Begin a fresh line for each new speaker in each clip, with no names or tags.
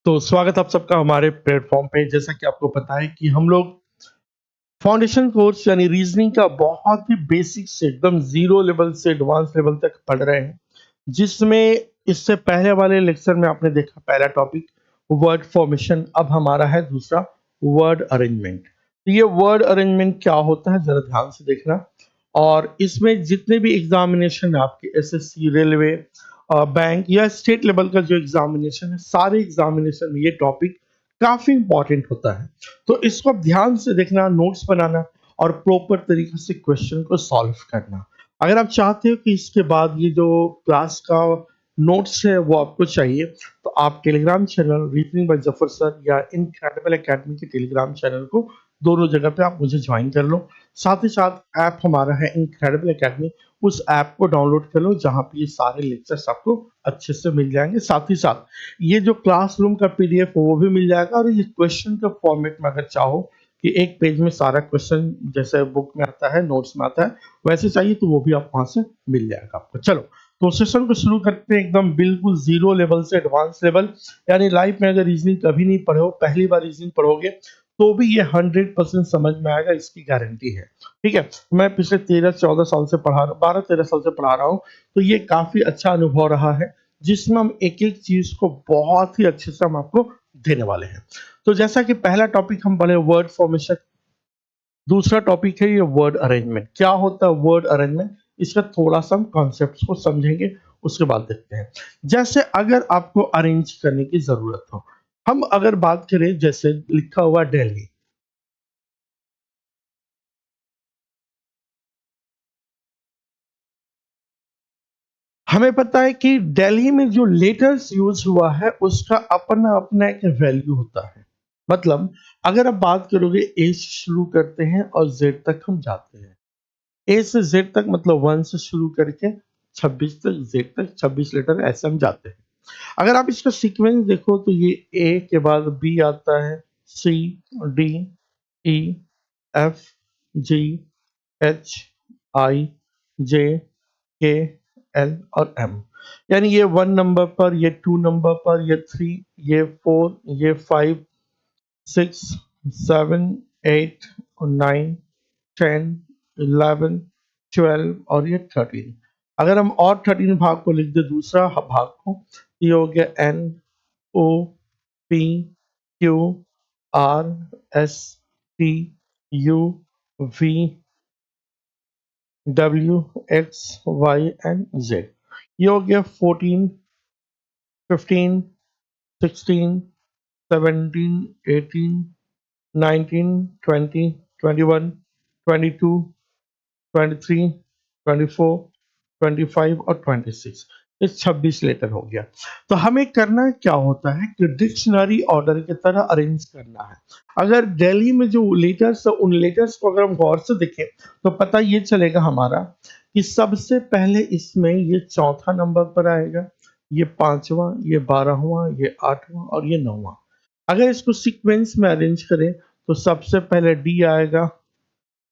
तो स्वागत आप सबका हमारे प्लेटफॉर्म पे। जैसा कि आपको पता है कि हम लोग फाउंडेशन कोर्स यानी रीजनिंग का बहुत ही बेसिक से एकदम जीरो लेवल से एडवांस लेवल तक पढ़ रहे हैं, जिसमें इससे पहले वाले लेक्चर में आपने देखा पहला टॉपिक वर्ड फॉर्मेशन। अब हमारा है दूसरा वर्ड अरेंजमेंट। तो ये वर्ड अरेंजमेंट क्या होता है जरा ध्यान से देखना। और इसमें जितने भी एग्जामिनेशन है आपके एसएससी, रेलवे, बैंक या स्टेट लेवल का जो एग्जामिनेशन है, सारे एग्जामिनेशन में ये टॉपिक काफी इंपॉर्टेंट होता है। तो इसको आप ध्यान से देखना, नोट्स बनाना और प्रॉपर तरीके से क्वेश्चन को सॉल्व करना। अगर आप चाहते हो कि इसके बाद ये जो क्लास का नोट्स है वो आपको चाहिए, तो आप Telegram channel reasoning bye Zafar sir या इनक्रेडिबल एकेडमी के टेलीग्राम चैनल को दोनों जगह पे आप मुझे ज्वाइन कर लो। साथ ही साथ ऐप हमारा है इनक्रेडिबल एकेडमी, उस ऐप को डाउनलोड कर लो जहाँ पे ये सारे लेक्चर्स आपको अच्छे से मिल जाएंगे। साथ ही साथ ये जो क्लासरूम का पीडीएफ वो भी मिल जाएगा, और ये क्वेश्चन का फॉर्मेट में अगर चाहो कि एक पेज में सारा क्वेश्चन जैसे बुक में आता है, नोट्स में आता है, वैसे चाहिए तो वो भी आप वहां से मिल जाएगा आपको। चलो तो सेशन को शुरू करते हैं एकदम बिल्कुल जीरो लेवल से एडवांस लेवल। यानी लाइफ में अगर रीजनिंग कभी नहीं पढ़े हो, पहली बार रीजनिंग पढ़ोगे तो भी ये 100% समझ में आएगा, इसकी गारंटी है। ठीक है, मैं पिछले 13-14 साल से पढ़ा रहा हूँ, 12-13 साल से पढ़ा रहा हूँ, तो ये काफी अच्छा अनुभव रहा है, जिसमें हम एक एक चीज को बहुत ही अच्छे से हम आपको देने वाले हैं। तो जैसा कि पहला टॉपिक हम पढ़े वर्ड फॉर्मेशन, दूसरा टॉपिक है ये वर्ड अरेंजमेंट। क्या होता है वर्ड अरेंजमेंट, इसका थोड़ा सा हम कॉन्सेप्ट को समझेंगे, उसके बाद देखते हैं। जैसे अगर आपको अरेंज करने की जरूरत हो, हम अगर बात करें जैसे लिखा हुआ दिल्ली, हमें पता है कि दिल्ली में जो लेटर्स यूज हुआ है उसका अपना अपना एक वैल्यू होता है। मतलब अगर आप बात करोगे ए से शुरू करते हैं और जेड तक हम जाते हैं, ए से जेड तक मतलब 1 से शुरू करके 26 तक, जेड तक 26 लेटर ऐसे हम जाते हैं। अगर आप इसका सीक्वेंस देखो तो ये ए के बाद बी आता है, सी, D, E, F, ji, H, I, J, K, L और एम। यानी ये 1 नंबर पर, ये 2 नंबर पर, ये 3, ये 4, ये 5, 6, 7, 8 और 9, 10, 11, 12 और ये 13। अगर हम और 13 भाग को लिख दे, दूसरा भाग को, तो ये हो गया N, O, P, Q, R, S, T, U, V, W, X, Y and Z. ये हो गया 14, 15, 16, 17, 18, 19, 20, 21, 22, 23, 24, 25 और 26। ये 26 लेटर हो गया। तो हमें करना क्या होता है कि डिक्शनरी ऑर्डर की तरह अरेंज करना है। अगर दिल्ली में जो लेटर्स है उन लेटर्स को अगर हम गौर से देखें तो पता ये चलेगा हमारा कि सबसे पहले इसमें ये चौथा नंबर पर आएगा, ये पांचवा, ये 12वां, ये 8वां और ये 9वां। अगर इसको सीक्वेंस में अरेंज करें तो सबसे पहले डी आएगा,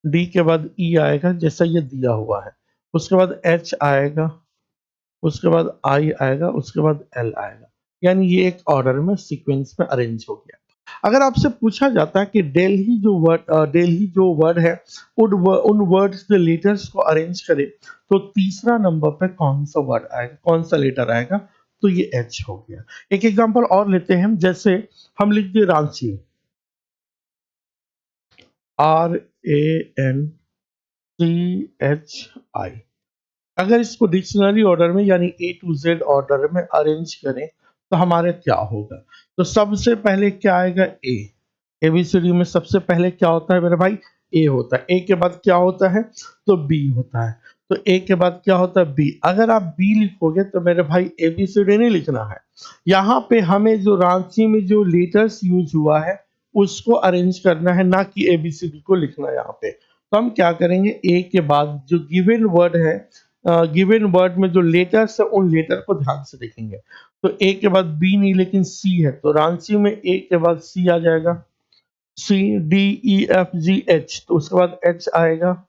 डी के बाद ई आएगा जैसा ये दिया हुआ है, उसके बाद एच आएगा, उसके बाद आई आएगा, उसके बाद एल आएगा। यानी ये एक ऑर्डर में सीक्वेंस में अरेंज हो गया। अगर आपसे पूछा जाता है कि दिल्ली जो वर्ड है उन वर्ड्स के लेटर्स को अरेंज करे, तो तीसरा नंबर पे कौन सा वर्ड आएगा, कौन सा लेटर आएगा, तो ये एच हो गया। एक एग्जांपल और लेते हैं, जैसे हम लिख दिए Ranchi, R A N C H I. अगर इसको डिक्शनरी ऑर्डर में यानी ए टू जेड ऑर्डर में अरेंज करें तो हमारे क्या होगा। तो सबसे पहले क्या आएगा, ए। एबीसीडी में सबसे पहले क्या होता है मेरे भाई, ए होता है। ए के बाद क्या होता है, तो बी होता है। तो ए के बाद क्या होता है, बी। अगर आप बी लिखोगे तो मेरे भाई एबीसीडी नहीं लिखना है, यहाँ पे हमें जो रांची में जो लेटर्स यूज हुआ है उसको अरेंज करना है, ना कि एबीसीडी को लिखना है यहाँ पे। तो हम क्या करेंगे, ए के बाद जो गिवन वर्ड है, गिवन वर्ड में जो लेटर्स है उन लेटर को ध्यान से देखेंगे। तो ए के बाद बी नहीं लेकिन सी है, तो रांची में ए के बाद सी आ जाएगा, सी, डी, ई, एफ, जी, एच, तो उसके बाद एच आएगा,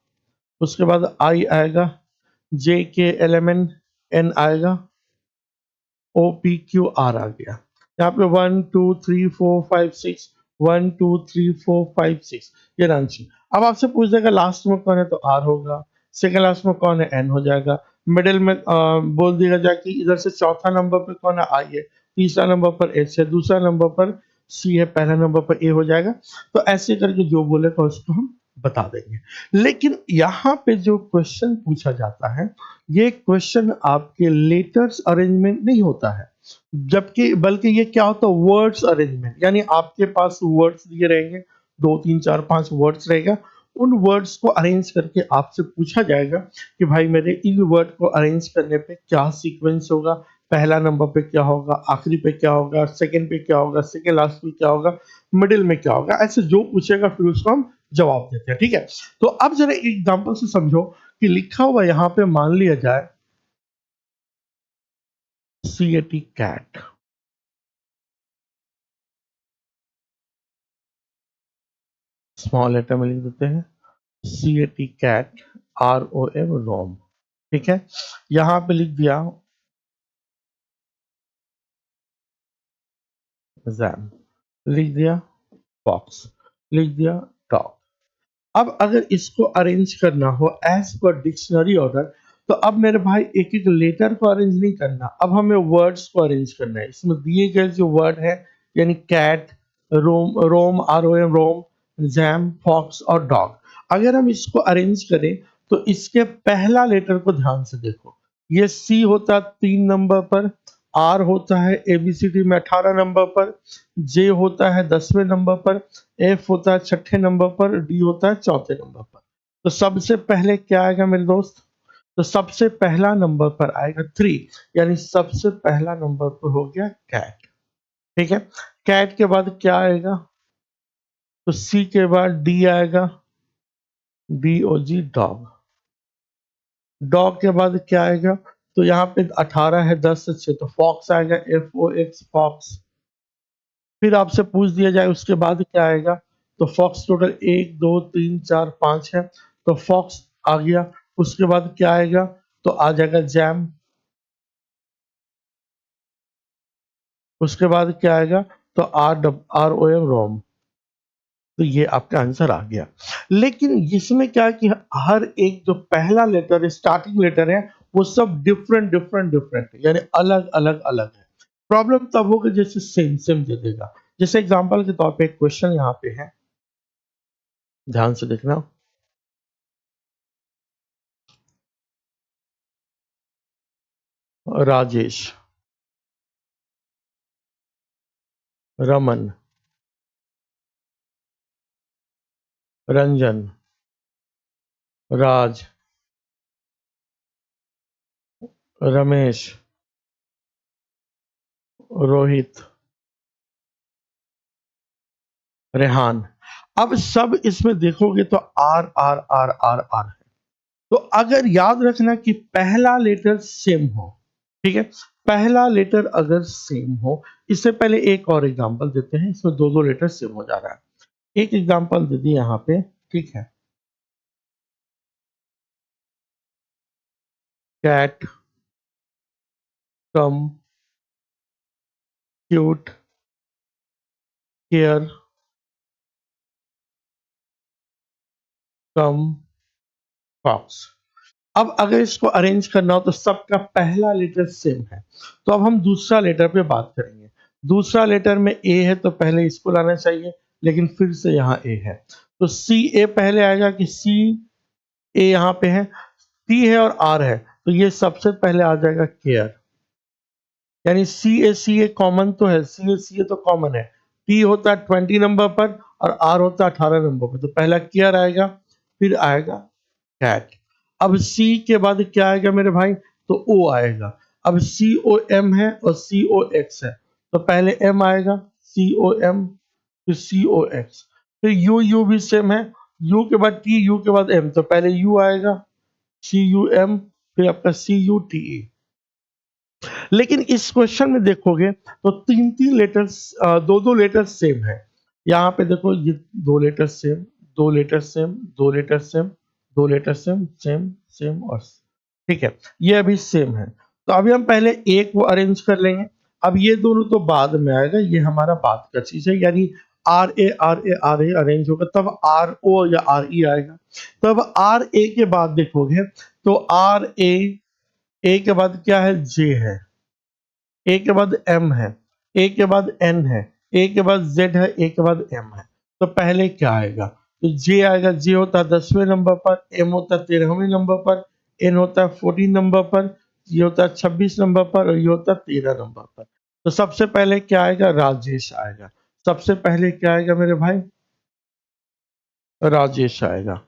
उसके बाद आई आएगा, जे K L M N N आएगा, ओ पी क्यू आर आ गया। यहाँ पे 1 2 3 4 5 6, 1 2 3 4 5 6, ये रांची। अब आपसे पूछ देगा लास्ट में कौन है, तो आर होगा। सेकंड लास्ट में कौन है, एन हो जाएगा। मिडिल में बोल दिया जाए कि इधर से चौथा नंबर पे कौन है, आई है। तीसरा नंबर पर एच है, दूसरा नंबर पर सी है, पहला नंबर पर ए हो जाएगा। तो ऐसे करके जो बोलेगा उसको हम बता देंगे। लेकिन यहाँ पे जो क्वेश्चन पूछा जाता है, ये क्वेश्चन आपके लेटर्स अरेंजमेंट नहीं होता है, जबकि बल्कि ये क्या होता है, वर्ड्स अरेंजमेंट। यानी आपके पास वर्ड्स दिए रहेंगे, 2 3 4 5 वर्ड्स रहेगा। उन वर्ड्स को अरेंज करके आपसे पूछा जाएगा कि भाई मेरे इन वर्ड को अरेंज करने पे क्या सीक्वेंस होगा, पहला नंबर पे क्या होगा, आखिरी पे क्या होगा, सेकंड पे क्या होगा, सेकंड लास्ट पे क्या होगा, मिडिल में क्या होगा। ऐसे जो पूछेगा फिर उसको हम जवाब देते हैं, ठीक है। तो अब जरा एग्जांपल से समझो कि लिखा हुआ यहाँ पे मान लिया जाए CAT, कैट। स्मॉल लेटर में लिख देते हैं CAT, कैट। ROM, रोम। ठीक है, यहाँ पे लिख दिया जैम, लिख दिया बॉक्स, लिख दिया डॉग। अब अगर इसको अरेंज करना हो एज पर डिक्शनरी ऑर्डर, तो अब मेरे भाई एक एक लेटर को अरेंज नहीं करना, अब हमें वर्ड्स को अरेंज करना है। इसमें दिए गए जो वर्ड है, यानी कैट, रोम, रोम, ROM, रोम, जैम, फॉक्स और डॉग, अगर हम इसको अरेंज करें तो इसके पहला लेटर को ध्यान से देखो। ये सी होता है 3 नंबर पर, आर होता है ABCD में 18 नंबर पर, जे होता है 10वें नंबर पर, एफ होता है 6ठे नंबर पर, डी होता है 4थे नंबर पर। तो सबसे पहले क्या आएगा मेरे दोस्त, तो सबसे पहला नंबर पर आएगा 3, यानी सबसे पहला नंबर पर हो गया कैट। ठीक है, कैट के बाद क्या आएगा, तो सी के बाद डी आएगा, DOG, डॉग। डॉग के बाद क्या आएगा, तो यहाँ पे 18 है, 10 से 6, तो फॉक्स आएगा, FOX, फॉक्स। फिर आपसे पूछ दिया जाए उसके बाद क्या आएगा, तो फॉक्स टोटल 1 2 3 4 5 है, तो फॉक्स आ गया। उसके बाद क्या आएगा, तो आ जाएगा जैम। उसके बाद क्या आएगा, तो ROM, रोम। तो ये आपका आंसर आ गया। लेकिन इसमें क्या है कि हर एक जो पहला लेटर है, स्टार्टिंग लेटर है, वो सब डिफरेंट डिफरेंट डिफरेंट है, यानी अलग अलग अलग है। प्रॉब्लम तब होगा जैसे सेम सेम दे देगा। जैसे एग्जांपल के तौर पे एक क्वेश्चन यहाँ पे है, ध्यान से देखना। राजेश, रमन, रंजन, राज, रमेश, रोहित, रेहान। अब सब इसमें देखोगे तो R R R R R है। तो अगर याद रखना कि पहला लेटर सेम हो, ठीक है, पहला लेटर अगर सेम हो। इससे पहले एक और एग्जांपल देते हैं, इसमें दो दो लेटर सेम हो जा रहा है। एक एग्जांपल दे दी यहाँ पे, ठीक है। कैट, कम, क्यूट, केयर, कम, फॉक्स। अब अगर इसको अरेंज करना हो तो सबका पहला लेटर सेम है, तो अब हम दूसरा लेटर पे बात करेंगे। दूसरा लेटर में ए है तो पहले इसको लाना चाहिए, लेकिन फिर से यहाँ ए है, तो सी ए पहले आएगा कि सी ए यहाँ पे है, टी है और आर है, तो ये सबसे पहले आ जाएगा केयर। यानी सी ए कॉमन तो है, सी ए तो कॉमन है। टी होता है 20 नंबर पर और आर होता है 18 नंबर पर, तो पहला केयर आएगा, फिर आएगा कैट। अब सी के बाद क्या आएगा मेरे भाई, तो ओ आएगा। अब COM है और COX है, तो पहले एम आएगा, COM, फिर COX, फिर यू भी सेम है। यू के बाद टी, यू के बाद एम, तो पहले यू आएगा, CUM, फिर आपका CUTE। लेकिन इस क्वेश्चन में देखोगे तो तीन तीन लेटर्स, दो दो लेटर्स सेम है। यहाँ पे देखो ये दो लेटर सेम, दो लेटर सेम, दो लेटर सेम, दो लेटर सेम, सेम सेम और ठीक है, ये अभी सेम है। तो अभी हम पहले एक वो अरेंज कर लेंगे, अब ये दोनों तो बाद में आएगा, ये हमारा बाद का चीज है, यानी आर ए अरेंज होगा तब आर ओ या आर ई आएगा। तब आर ए के बाद देखोगे तो ए के बाद क्या है, जे है, ए के बाद एम है, ए के बाद एन है, ए के बाद जेड है, ए के बाद एम है। तो पहले क्या आएगा, तो जे आएगा। जे होता है 10वें नंबर पर, एम होता है 13वें नंबर पर, एन होता है 14 नंबर पर, ये होता है 26 नंबर पर, और ये होता है 13 नंबर पर। तो सबसे पहले क्या आएगा, राजेश आएगा। सबसे पहले क्या आएगा मेरे भाई, राजेश आएगा।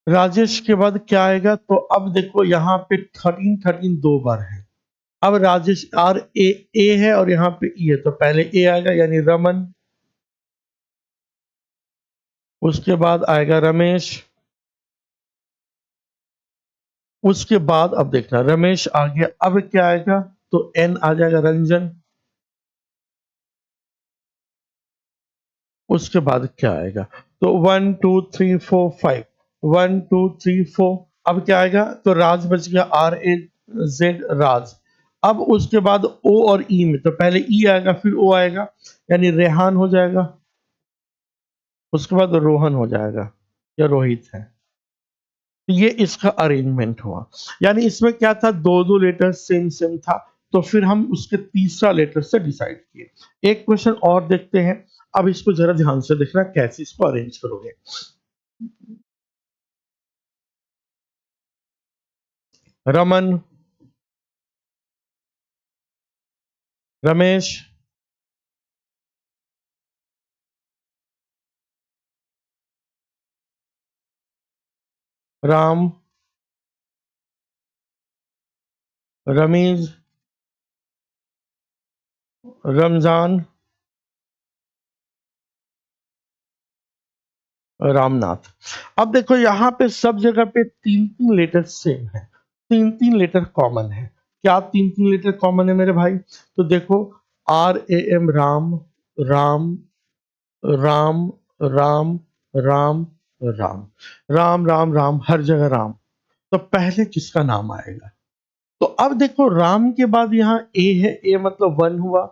राजेश के बाद क्या आएगा, तो अब देखो यहाँ पे 13 दो बार है। अब राजेश ए है और यहाँ पे ई है, तो पहले ए आएगा यानी रमन, उसके बाद आएगा रमेश, उसके बाद अब देखना रमेश आ गया, अब क्या आएगा, तो एन आ जाएगा रंजन, उसके बाद क्या आएगा, तो 1 2 3 4 5, 1 2 3 4, अब क्या आएगा, तो राज बच गया, RAZ राज। अब उसके बाद ओ और ई में, तो पहले ई आएगा फिर ओ आएगा, यानी रेहान हो जाएगा, उसके बाद रोहन हो जाएगा, या रोहित है। तो ये इसका अरेंजमेंट हुआ, यानी इसमें क्या था, दो दो लेटर सेम सेम था, तो फिर हम उसके तीसरा लेटर से डिसाइड किए। एक क्वेश्चन और देखते हैं, अब इसको जरा ध्यान से देखना कैसे इसको अरेंज करोगे। रमन, रमेश, राम, रमीज, रमजान, रामनाथ। अब देखो यहाँ पे सब जगह पे तीन तीन लेटर सेम है, तीन तीन लेटर कॉमन है। क्या तीन तीन लेटर कॉमन है मेरे भाई, तो देखो RAM राम, राम, राम, राम, राम, राम, राम, राम, राम, हर जगह राम। तो पहले किसका नाम आएगा, तो अब देखो राम के बाद यहाँ ए है, ए मतलब वन हुआ,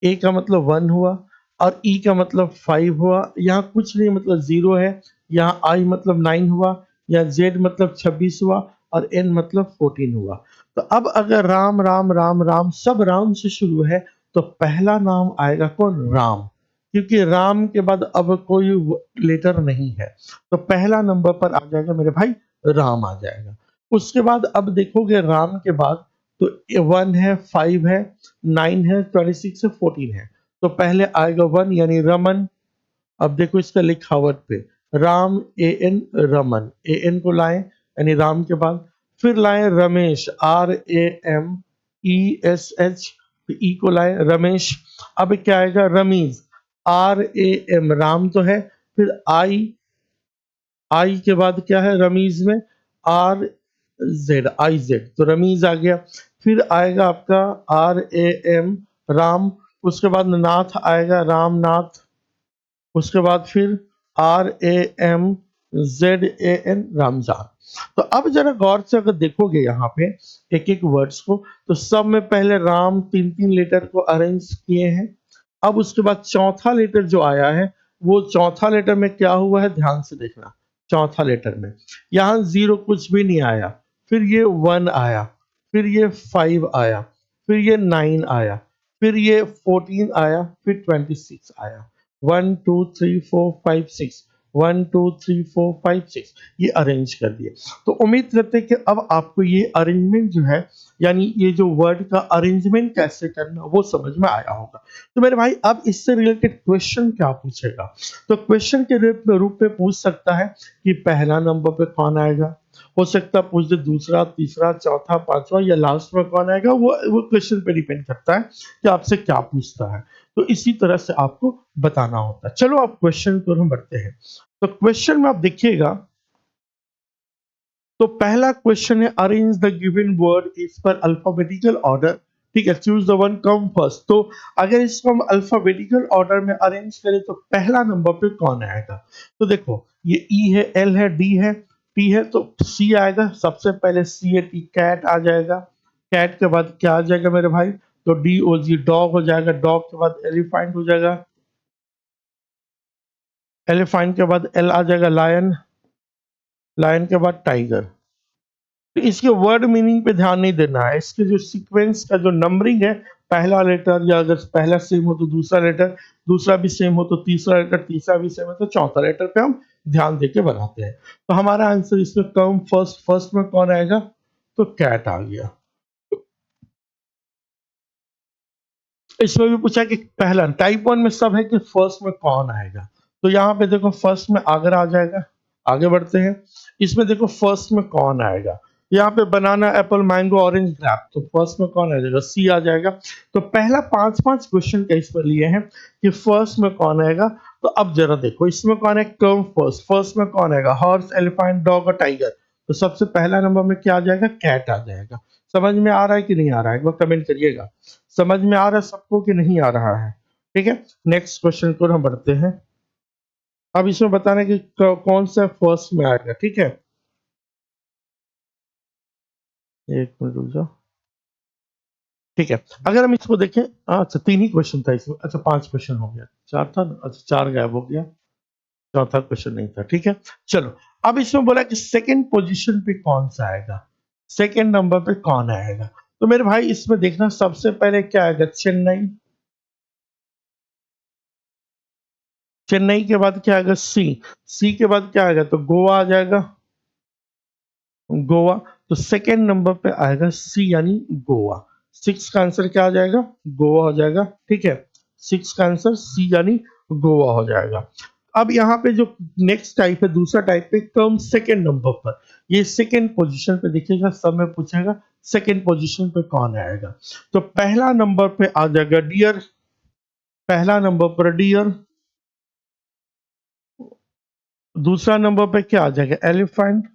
ए का मतलब वन हुआ, और ई का मतलब 5 हुआ, यहाँ कुछ नहीं मतलब 0 है, यहाँ आई मतलब 9 हुआ, यहाँ जेड मतलब 26 हुआ, और एन मतलब 14 हुआ। तो अब अगर राम राम राम राम सब राम से शुरू है, तो पहला नाम आएगा कौन, राम, क्योंकि राम के बाद अब कोई लेटर नहीं है, तो पहला नंबर पर आ जाएगा मेरे भाई, राम आ जाएगा। उसके बाद अब देखोगे राम के बाद, तो 1 है, 5 है, 9 है, 26 है, 14 है, तो पहले आएगा 1 यानी रमन। अब देखो इसका लिखावट पे, राम AN रमन, AN को लाएं यानी राम के बाद, फिर लाएं रमेश, RAMESH, ई को लाएं रमेश। अब क्या आएगा, रमीज, RAM, राम तो है, फिर आई के बाद क्या है रमीज में, IZ, तो रमीज आ गया। फिर आएगा आपका RAM राम, उसके बाद नाथ आएगा, रामनाथ, उसके बाद फिर RAMZAN, रमजान। तो अब जरा गौर से अगर देखोगे यहाँ पे एक एक वर्ड्स को, तो सब में पहले राम तीन तीन लेटर को अरेंज किए हैं। अब उसके बाद चौथा लेटर जो आया है, वो चौथा लेटर में क्या हुआ है, ध्यान से देखना। चौथा लेटर में यहाँ 0 कुछ भी नहीं आया, फिर ये 1 आया, फिर ये 5 आया, फिर ये 9 आया, फिर ये 14 आया, फिर 26 आया। 1 2 3 4 5 6, 1 2 3 4 5 6, ये अरेंज कर दिए। तो उम्मीद करते हैं कि अब आपको ये अरेंजमेंट जो है, यानी ये जो वर्ड का अरेंजमेंट कैसे करना वो समझ में आया होगा। तो मेरे भाई अब इससे रिलेटेड क्वेश्चन क्या पूछेगा, तो क्वेश्चन के रूप में पूछ सकता है कि पहला नंबर पे कौन आएगा, हो सकता है पूछ दे दूसरा, तीसरा, चौथा, पांचवा, या लास्ट में कौन आएगा, वो क्वेश्चन पे डिपेंड करता है कि आपसे क्या पूछता है। तो इसी तरह से आपको बताना होता है। चलो अब क्वेश्चन को हम बढ़ते हैं। तो क्वेश्चन में आप देखिएगा, तो पहला क्वेश्चन है, arrange the given word is पर अल्फाबेटिकल ऑर्डर। ठीक है, choose the one come first. तो अगर इसको हम अल्फाबेटिकल ऑर्डर में अरेंज करें, तो पहला नंबर पे कौन आएगा, तो देखो ये ई है, एल है, डी है, टी है, तो सी आएगा सबसे पहले, CAT कैट आ जाएगा। कैट के बाद क्या आ जाएगा मेरे भाई? तो DOG डॉग हो जाएगा, डॉग के बाद एलिफेंट हो जाएगा, एलिफेंट के बाद L आ जाएगा लायन, लायन के बाद टाइगर। तो इसके वर्ड मीनिंग पे ध्यान नहीं देना है, इसके जो सीक्वेंस का जो नंबरिंग है, पहला लेटर या अगर पहला सेम हो तो दूसरा लेटर, दूसरा भी सेम हो तो तीसरा लेटर, तीसरा भी सेम हो तो चौथा लेटर पे हम ध्यान देके बनाते हैं। तो हमारा आंसर इसमें कम फर्स्ट, फर्स्ट में कौन आएगा? तो कैट आ गया। इसमें भी पूछा कि पहला टाइप वन में सब है कि फर्स्ट में कौन आएगा। तो यहाँ पे देखो फर्स्ट में आगरा आ जाएगा। आगे बढ़ते हैं, इसमें देखो फर्स्ट में कौन आएगा। यहाँ पे बनाना, एप्पल, मैंगो, ऑरेंज, ग्रेप, तो फर्स्ट में कौन आ जाएगा? सी आ जाएगा। तो पहला पांच पांच क्वेश्चन का इस पर लिए हैं कि फर्स्ट में कौन आएगा। तो अब जरा देखो इसमें कौन है? कम फर्स्ट, फर्स्ट में कौन आएगा? हॉर्स, एलिफेंट, डॉग और टाइगर। तो सबसे पहला नंबर में क्या आ जाएगा? कैट आ जाएगा। समझ में आ रहा है कि नहीं आ रहा है? एक बार कमेंट करिएगा। समझ में आ रहा है सबको कि नहीं आ रहा है? ठीक है, नेक्स्ट क्वेश्चन को हम बढ़ते हैं। अब इसमें बताना कि कौन सा फर्स्ट में आएगा। ठीक है, एक मिनट रुक जाओ। ठीक है, अगर हम इसको देखें, अच्छा तीन ही क्वेश्चन था इसमें, अच्छा पांच क्वेश्चन हो गया, चार था ना, अच्छा चार गायब हो गया, चौथा क्वेश्चन नहीं था। ठीक है, चलो अब इसमें बोला कि सेकंड पोजीशन पे कौन सा आएगा, सेकंड नंबर पे कौन आएगा। तो मेरे भाई इसमें देखना सबसे पहले क्या आएगा? चेन्नई, चेन्नई के बाद क्या आएगा? सी, सी के बाद क्या आएगा? तो गोवा आ जाएगा, गोवा। तो सेकेंड नंबर पे आएगा सी यानी गोवा। सिक्स का आंसर क्या आ जाएगा? गोवा हो जाएगा। ठीक है, सिक्स का आंसर सी यानी गोवा हो जाएगा। अब यहाँ पे जो नेक्स्ट टाइप है, दूसरा टाइप पे कम सेकेंड नंबर पर, ये सेकेंड पोजीशन पे दिखेगा, सब में पूछेगा सेकेंड पोजीशन पे कौन आएगा। तो पहला नंबर पे आ जाएगा डियर, पहला नंबर पर डियर, दूसरा नंबर पे क्या आ जाएगा? एलिफेंट।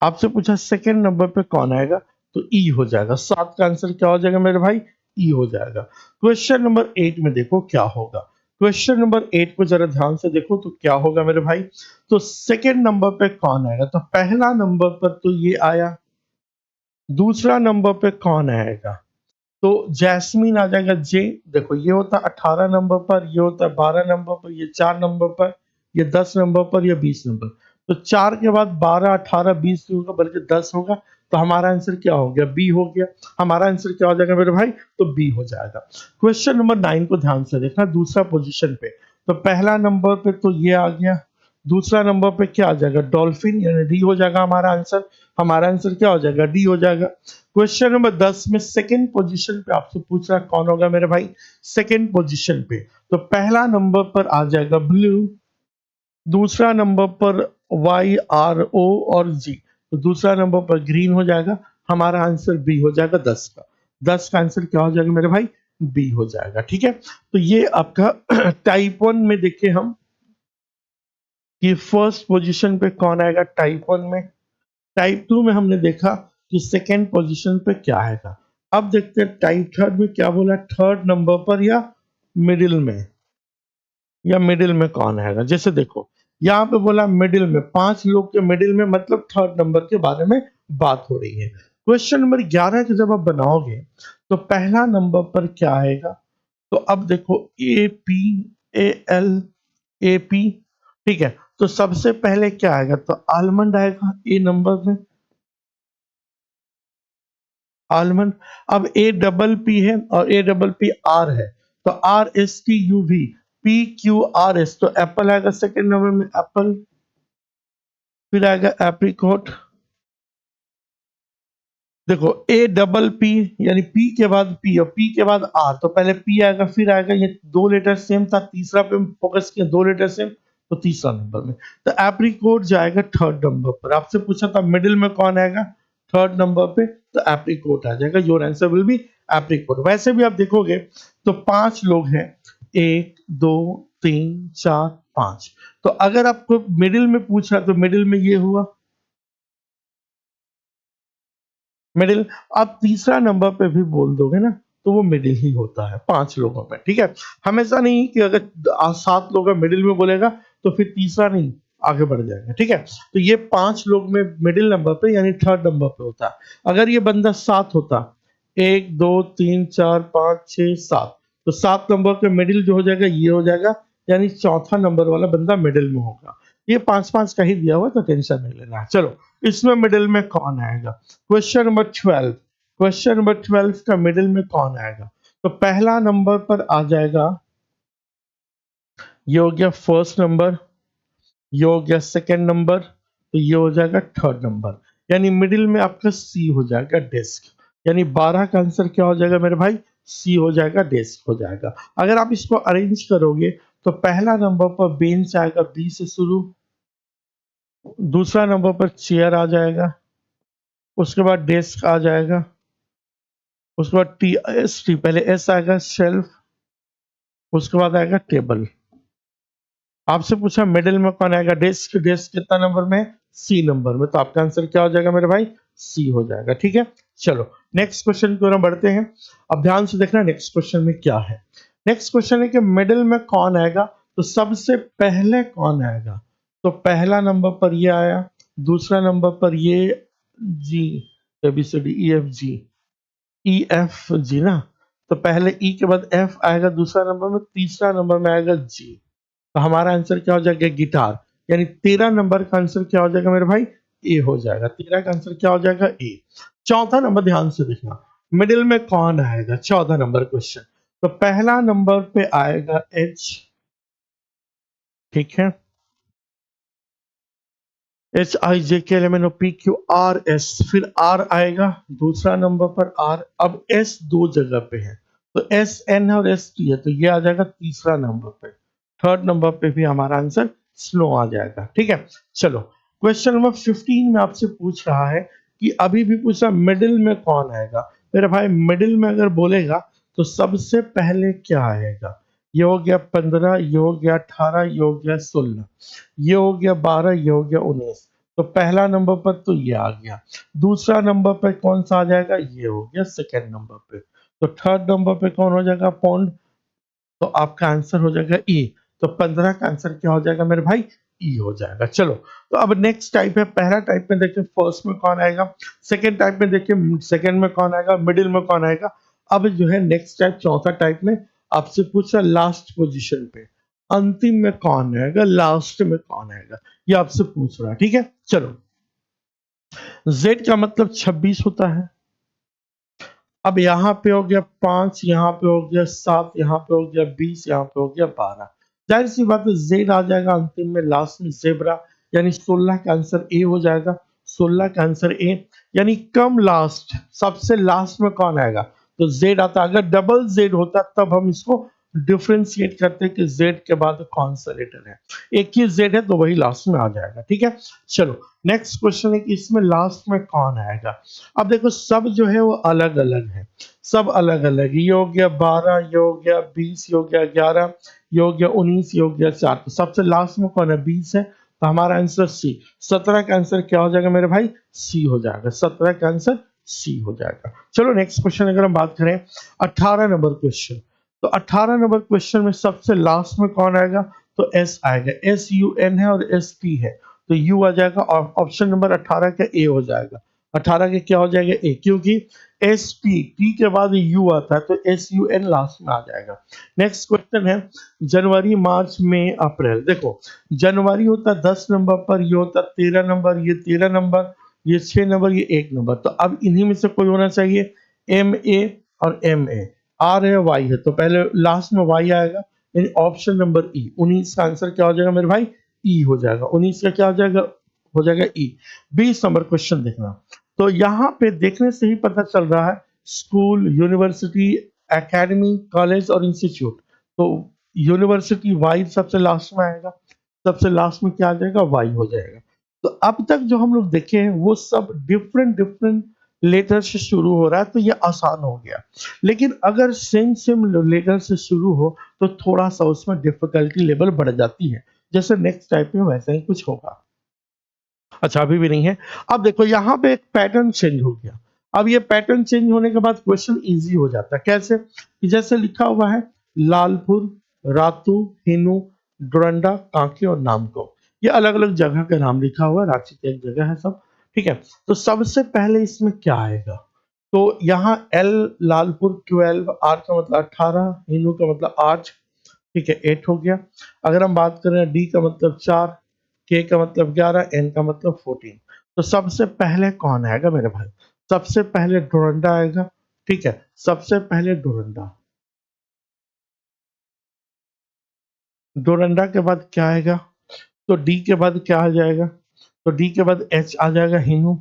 आपसे पूछा सेकंड नंबर पे कौन आएगा, तो ई हो जाएगा। सात का आंसर क्या हो जाएगा मेरे भाई? ई हो जाएगा। क्वेश्चन नंबर 8 में देखो क्या होगा। क्वेश्चन नंबर 8 को जरा ध्यान से देखो तो क्या होगा मेरे भाई। तो सेकंड नंबर पे कौन आएगा? तो पहला नंबर पर तो ये आया, दूसरा नंबर पे कौन आएगा? तो जैस्मीन आ जाएगा, जे। देखो ये होता 18 नंबर पर, ये होता 12 नंबर पर, ये 4 नंबर पर, ये 10 नंबर पर, ये 20 नंबर। तो 4 के बाद 12, 18, 20 नहीं होगा बल्कि 10 होगा। तो हमारा आंसर क्या हो गया? बी हो गया। हमारा आंसर क्या हो जाएगा मेरे भाई? तो बी हो जाएगा। क्वेश्चन नंबर 9 को ध्यान से देखना, दूसरा पोजीशन पे। तो पहला नंबर पे तो ये आ गया, दूसरा नंबर पे क्या आ जाएगा? डॉल्फिन यानी डी हो जाएगा हमारा आंसर। हमारा आंसर क्या हो जाएगा? डी हो जाएगा। क्वेश्चन नंबर 10 में सेकंड पोजीशन पे आपसे पूछ रहा कौन होगा मेरे भाई? सेकंड पोजीशन पे तो पहला नंबर पर आ जाएगा ब्लू, दूसरा नंबर पर YRO और जी, तो दूसरा नंबर पर ग्रीन हो जाएगा। हमारा आंसर बी हो जाएगा 10 का। 10 का आंसर क्या हो जाएगा मेरे भाई? बी हो जाएगा। ठीक है, तो ये आपका टाइप वन में देखे हम कि फर्स्ट पोजीशन पे कौन आएगा टाइप वन में। टाइप टू में हमने देखा कि सेकेंड पोजीशन पे क्या आएगा। अब देखते हैं टाइप थर्ड में क्या बोला, थर्ड नंबर पर या मिडिल में, या मिडिल में कौन आएगा। जैसे देखो यहाँ पे बोला मिडिल में, पांच लोग के मिडिल में, मतलब थर्ड नंबर के बारे में बात हो रही है। क्वेश्चन नंबर 11 के जब आप बनाओगे तो पहला नंबर पर क्या आएगा? तो अब देखो APALAP। ठीक है, तो सबसे पहले क्या आएगा? तो आलमंड आएगा ए नंबर में, आलमंड। अब A पी है और APR है, तो RSTUV PQRS, तो एप्पल आएगा सेकंड नंबर में, एप्पल। फिर आएगा एप्रिकॉट। देखो A पी यानी P के बाद P और P के बाद R, तो पहले P आएगा फिर आएगा, ये दो लेटर सेम था, तीसरा पे फोकस किया, दो लेटर सेम, तो तीसरा नंबर में। तो एप्रिकॉट जाएगा थर्ड नंबर पर। आपसे पूछा था मिडिल में कौन आएगा थर्ड नंबर पे, तो एप्रिकॉट आ जाएगा। Your answer will be apricot. वैसे भी आप देखोगे तो पांच लोग हैं, एक दो तीन चार पांच। तो अगर आपको मिडिल में पूछा तो मिडिल में ये हुआ मिडिल। आप तीसरा नंबर पे भी बोल दोगे ना तो वो मिडिल ही होता है पांच लोगों में। ठीक है, हमेशा नहीं कि अगर सात लोग मिडिल में बोलेगा तो फिर तीसरा नहीं, आगे बढ़ जाएगा। ठीक है, तो ये 5 लोग में मिडिल नंबर पे यानी थर्ड नंबर पे होता है। अगर ये बंदा 7 होता, 1 2 3 4 5 6 7, तो 7 नंबर पे मिडिल जो हो जाएगा ये हो जाएगा, यानी चौथा नंबर वाला बंदा मिडिल में होगा। ये 5-5 का ही दिया हुआ, तो टेंशन नहीं लेना है। चलो, इसमें मिडिल में कौन आएगा? क्वेश्चन नंबर 12, क्वेश्चन नंबर 12 का मिडिल में कौन आएगा? तो पहला नंबर पर आ जाएगा, ये हो गया फर्स्ट नंबर, ये हो गया सेकंड नंबर, तो ये हो जाएगा थर्ड नंबर, यानी मिडिल में आपका सी हो जाएगा, डेस्क। यानी 12 का आंसर क्या हो जाएगा मेरे भाई? सी हो जाएगा, डेस्क हो जाएगा। अगर आप इसको अरेंज करोगे तो पहला नंबर पर बेंच आएगा, बी से शुरू, दूसरा नंबर पर चेयर आ जाएगा, उसके बाद डेस्क आ जाएगा, उसके बाद टी एस टी, पहले एस आएगा शेल्फ, उसके बाद आएगा टेबल। आपसे पूछा मिडिल में कौन आएगा? डेस्क। डेस्क कितना नंबर में? सी नंबर में, तो आपका आंसर क्या हो जाएगा मेरे भाई? सी हो जाएगा। ठीक है, चलो नेक्स्ट क्वेश्चन की ओर हम बढ़ते हैं। अब ध्यान से देखना नेक्स्ट क्वेश्चन में क्या है। नेक्स्ट क्वेश्चन है कि मिडिल में कौन आएगा, तो सबसे पहले कौन आएगा? तो पहला नंबर पर ये आया, दूसरा नंबर पर ये G, A B C D E F G, E F G ना, तो पहले ई के बाद एफ आएगा दूसरा नंबर में, तीसरा नंबर में आएगा जी, तो हमारा आंसर क्या हो जाएगा? गिटार। यानी 13 नंबर का आंसर क्या हो जाएगा मेरे भाई? ए हो जाएगा। 13 का आंसर क्या हो जाएगा? ए। चौथा नंबर ध्यान से देखना, मिडिल में कौन आएगा? 14 नंबर क्वेश्चन, तो पहला नंबर पे आएगा एच, ठीक है, H I J K L M N O P Q R S, फिर आर आएगा दूसरा नंबर पर आर। अब एस दो जगह पे है, तो एस एन है और एस टी है, तो ये आ जाएगा तीसरा नंबर पे। थर्ड नंबर पे भी हमारा आंसर स्नो आ जाएगा। ठीक है, चलो क्वेश्चन नंबर 15 में आपसे पूछ रहा है कि अभी भी पूछा मिडिल में कौन आएगा। मेरे भाई मिडिल में अगर बोलेगा तो सबसे पहले क्या आएगा? ये हो गया 15, ये हो गया 18, ये हो गया 16, ये हो गया 12, ये हो गया 19, तो पहला नंबर पर तो ये आ गया। दूसरा नंबर पर कौन सा आ जाएगा? ये हो गया सेकंड नंबर पे। तो थर्ड नंबर पे कौन हो जाएगा? पौंड। तो आपका आंसर हो जाएगा ई। तो 15 का आंसर क्या हो जाएगा मेरे भाई? ई हो जाएगा। चलो, तो अब नेक्स्ट टाइप है। पहला टाइप में देखिए फर्स्ट में कौन आएगा, सेकंड टाइप में देखिए सेकंड में कौन आएगा, मिडिल में कौन आएगा। अब जो है नेक्स्ट टाइप, चौथा टाइप में आपसे पूछा लास्ट पोजीशन पे, अंतिम में कौन आएगा, लास्ट में कौन आएगा, ये आपसे पूछ रहा है। ठीक है, चलो, जेड का मतलब 26 होता है। अब यहाँ पे हो गया 5, यहाँ पे हो गया 7, यहाँ पे हो गया 20, यहाँ पे हो गया 12, जाहिर सी बात है जेड आ जाएगा अंतिम में, लास्ट में जेब्रा, यानी 16 का आंसर ए हो जाएगा। 16 का आंसर ए, यानी कम लास्ट, सबसे लास्ट में कौन आएगा? तो जेड आता। अगर डबल जेड होता तब हम इसको डिफ्रेंशिएट करते कि जेड के बाद कौन सा लेटर है। एक ही जेड है तो वही लास्ट में आ जाएगा। ठीक है, चलो नेक्स्ट क्वेश्चन है कि इसमें लास्ट में कौन आएगा। अब देखो सब जो है वो अलग अलग है, सब अलग अलग, ये हो गया 12, ये हो गया 20, ये हो गया 11, ये हो गया 19, ये हो गया 4, तो सबसे लास्ट में कौन है? 20 है, तो हमारा आंसर सी। 17 का आंसर क्या हो जाएगा मेरे भाई? सी हो जाएगा। 17 का आंसर सी हो जाएगा। चलो नेक्स्ट क्वेश्चन अगर हम बात करें 18 नंबर क्वेश्चन, तो 18 नंबर क्वेश्चन में सबसे लास्ट में कौन आएगा? तो एस आएगा, एस यू एन है और एस टी है, तो यू आ जाएगा और ऑप्शन नंबर 18 का ए हो जाएगा। 18 के क्या हो जाएगा? ए, क्योंकि एस टी, टी के बाद यू आता है, तो एस यू एन लास्ट में आ जाएगा। नेक्स्ट क्वेश्चन है जनवरी, मार्च, मई, अप्रैल। देखो जनवरी होता है 10 नंबर पर, ये होता है 13 नंबर, ये 13 नंबर, ये 6 नंबर, ये 1 नंबर, तो अब इन्हीं में से कोई होना चाहिए, एम ए और एम ए। आर है, वाई है, तो पहले लास्ट में वाई आएगा, यानी ऑप्शन नंबर ई। 19 का आंसर क्या हो जाएगा मेरे भाई? ई हो जाएगा। 19 का क्या हो जाएगा ई। 20 नंबर क्वेश्चन देखना, तो यहाँ पे देखने से ही पता चल रहा है स्कूल, यूनिवर्सिटी, एकेडमी, कॉलेज और इंस्टीट्यूट, तो यूनिवर्सिटी वाई सबसे लास्ट में आएगा, सबसे लास्ट में क्या आ जाएगा? वाई हो जाएगा। तो अब तक जो हम लोग देखे हैं वो सब डिफरेंट डिफरेंट लेटर से शुरू हो रहा है, तो ये आसान हो गया। लेकिन अगर सेम सेम लेटर से शुरू हो तो थोड़ा सा उसमें डिफिकल्टी लेवल बढ़ जाती है, जैसे नेक्स्ट टाइप में वैसा ही कुछ होगा। अच्छा, अभी भी नहीं है। अब देखो यहाँ पे एक पैटर्न चेंज हो गया। अब ये पैटर्न चेंज होने के बाद क्वेश्चन इजी हो जाता है। कैसे? कि जैसे लिखा हुआ है लालपुर, रातू, हिनू, डोरंडा, कांके और नामको, ये अलग अलग जगह का नाम लिखा हुआ है, रांची की एक जगह है सब, ठीक है। तो सबसे पहले इसमें क्या आएगा, तो यहाँ एल लालपुर 12, आर का मतलब 18, हिनू का मतलब 8, ठीक है 8 हो गया। अगर हम बात करें डी का मतलब 4, के का मतलब 11, एन का मतलब 14। तो सबसे पहले कौन आएगा मेरे भाई, सबसे पहले डोरंडा आएगा, ठीक है, सबसे पहले डोरंडा। डोरंडा के बाद क्या आएगा, तो डी के बाद क्या आ जाएगा, तो डी के बाद एच आ जाएगा, हिनू।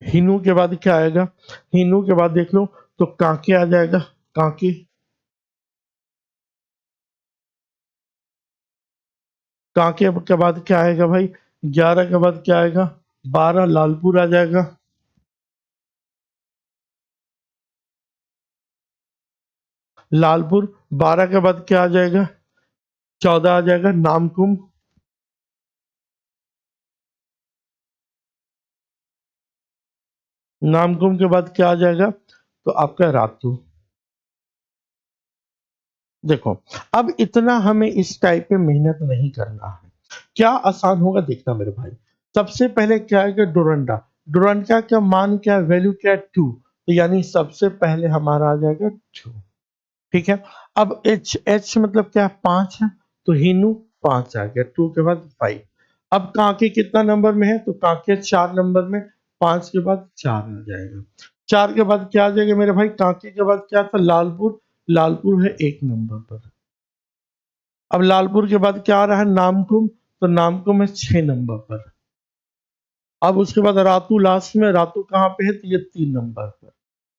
हिनू के बाद क्या आएगा, हिनू के बाद देख लो तो कांके आ जाएगा, कांके। कांके के बाद क्या आएगा भाई, 11 के बाद क्या आएगा, 12 लालपुर आ जाएगा। लालपुर 12 के बाद क्या आ जाएगा, 14 आ जाएगा, नामकुम। नामकुम के बाद क्या आ जाएगा, तो आपका रातू। देखो, अब इतना हमें इस टाइप में मेहनत नहीं करना है, क्या आसान होगा देखना मेरे भाई। सबसे पहले क्या आएगा, डोरंडा। डोरंडा का मान क्या है, वैल्यू क्या है, 2, तो यानी सबसे पहले हमारा आ जाएगा 2, ठीक है। अब एच, एच मतलब क्या, 5 है, तो हिनू 5 आ गया, 2 के बाद 5। अब कांके कितना नंबर में है, तो कांके 4 नंबर में, 5 के बाद 4 आ जाएगा। 4 के बाद क्या आ जाएगा मेरे भाई, कांके के बाद क्या था, लालपुर। लालपुर है 1 नंबर पर। अब लालपुर के बाद क्या आ रहा है, नामकुम, तो नामकुम है 6 नंबर पर। अब उसके बाद रातू लास्ट में, रातू कहाँ पे है, तो ये 3 नंबर पर।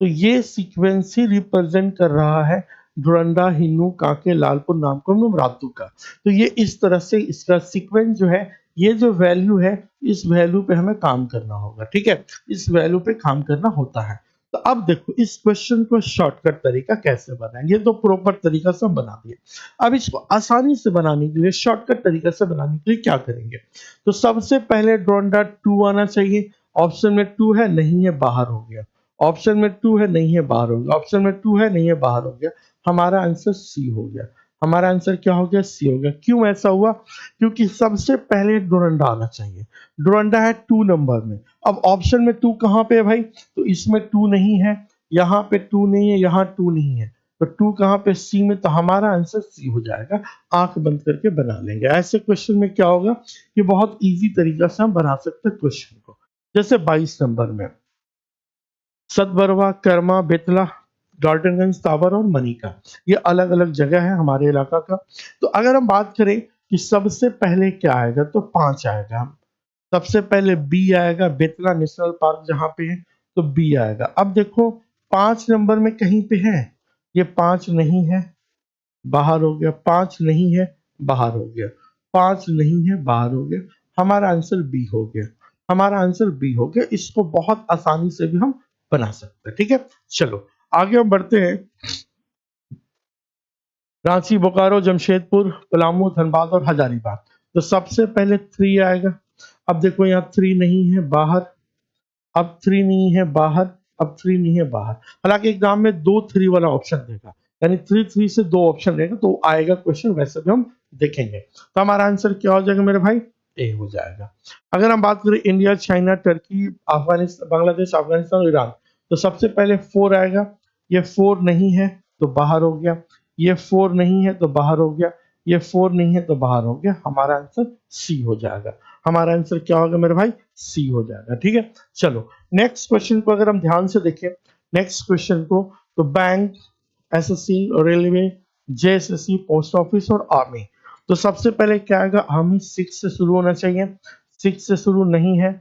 तो ये सीक्वेंस ही रिप्रेजेंट कर रहा है डोरंडा, हिन्नू, काके, लालपुर, नामकुम, रातू का। तो ये इस तरह से इसका सीक्वेंस जो है, ये जो वैल्यू है, इस वैल्यू पे हमें काम करना होगा, ठीक है, इस वैल्यू पे काम करना होता है। तो अब देखो इस क्वेश्चन को शॉर्टकट तरीका कैसे बनाएंगे, तो प्रॉपर तरीका से हम बना दिए। अब इसको आसानी से बनाने के लिए, शॉर्टकट तरीका से बनाने के लिए क्या करेंगे, तो सबसे पहले डोरंडा 2 आना चाहिए। ऑप्शन में 2 है, नहीं है, बाहर हो गया। ऑप्शन में 2 है, नहीं है, बाहर हो गया। ऑप्शन में 2 है, नहीं है, बाहर हो गया। हमारा आंसर सी हो गया। हमारा आंसर क्या हो गया, सी हो गया। क्यों ऐसा हुआ, क्योंकि सबसे पहले डोरंडा आना चाहिए। डोरंडा है 2 नंबर में। अब ऑप्शन में 2 कहाँ पे है भाई, तो इसमें 2 नहीं है, यहाँ पे 2 नहीं है, यहाँ 2 नहीं है, तो 2 कहाँ पे, सी में, तो हमारा आंसर सी हो जाएगा। आंख बंद करके बना लेंगे। ऐसे क्वेश्चन में क्या होगा कि बहुत इजी तरीका से हम बना सकते हैं क्वेश्चन को। जैसे 22 नंबर में सतबरवा, कर्मा, बेतला, डाल्टनगंज, तावर और मनिका, ये अलग अलग जगह है हमारे इलाका का। तो अगर हम बात करें कि सबसे पहले क्या आएगा, तो 5 आएगा। सबसे पहले बी आएगा, बेतला नेशनल पार्क जहाँ पे है, तो बी आएगा। अब देखो 5 नंबर में कहीं पे है, ये 5 नहीं है, बाहर हो गया। 5 नहीं है, बाहर हो गया। 5 नहीं है, बाहर हो गया। हमारा आंसर बी हो गया। हमारा आंसर बी हो गया। इसको बहुत आसानी से भी हम बना सकते हैं, ठीक है। चलो आगे हम बढ़ते हैं। रांची, बोकारो, जमशेदपुर, पलामू, धनबाद और हजारीबाग। तो सबसे पहले 3 आएगा। अब देखो यहाँ 3 नहीं है, बाहर। अब 3 नहीं है, बाहर। अब 3 नहीं है, बाहर। हालांकि एग्जाम में 2 3 वाला ऑप्शन देगा, यानी 3 3 से 2 ऑप्शन रहेगा, तो आएगा क्वेश्चन, वैसे भी हम देखेंगे। तो हमारा आंसर क्या हो जाएगा मेरे भाई, ए हो जाएगा। अगर हम बात करें India, China, Turkey, Afghanistan, Bangladesh, Afghanistan और ईरान, तो सबसे पहले 4 आएगा। ये 4 नहीं है, तो बाहर हो गया। ये 4 नहीं है, तो बाहर हो गया। ये 4 नहीं है, तो बाहर हो गया। हमारा आंसर सी हो जाएगा। हमारा आंसर क्या होगा मेरे भाई, सी हो जाएगा, ठीक है। चलो नेक्स्ट क्वेश्चन को अगर हम ध्यान से देखें, नेक्स्ट क्वेश्चन को, तो bank, SSC, railway, JSSC, post office और आर्मी। तो सबसे पहले क्या आएगा, आर्मी 6 से शुरू होना चाहिए। 6 से शुरू नहीं है,